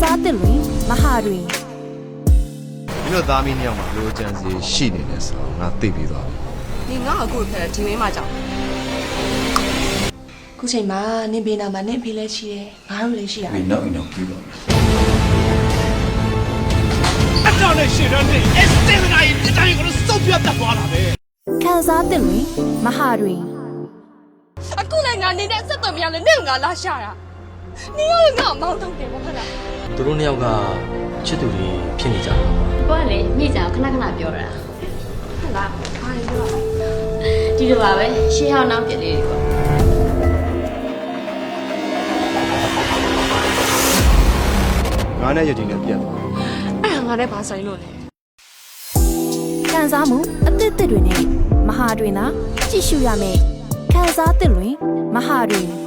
စားသစ်တွင်မဟာတွင် ဒီလိုသားမီးနှစ်ယောက်မှာလိုချင်စီရှိနေတယ်ဆိုတော့ငါသိပြီးသွားပြီ 你俺过去听没嘛讲？ ခုချိန်မှာနင်ဘေးနာမှာနင်ဖေးလဲရှိတယ်ငါတို့လည်းရှိတာ We know enough people. အကြောင်းနဲ့ရှင်းတော့နေအစ်တေးနိုင်တဲ့တိုင်းကိုစုပ်ပြတ်သွားတာပဲ ခံစားသစ်တွင်မဟာတွင် အခုလည်းငါနေတဲ့ဆက်သွယ်မရလဲနဲ့ငါလာရှာတာ။နေရငါမောင်းတော့တယ်ဟုတ်လား သူတို့နှစ်ယောက်ကချစ်သူတွေဖြစ်နေကြတာ ကိုကလေမိကြခဏခဏပြောတာ ။ဟုတ်လား။ဘာလဲပြော ဒီလိုပါပဲရှေးဟောင်းနောက်ပြစ်လေးတွေပေါ့ ငါနဲ့ရည်နဲ့ပြတ်သွား ။အဲ့ဒါငါနဲ့ဘာဆိုင်လို့လဲ ခံစားမှုအသစ်သစ်တွင်နဲ့မဟာတွင်သာကြည့်ရှုရမယ်ခံစားသစ်တွင်မဟာတွင်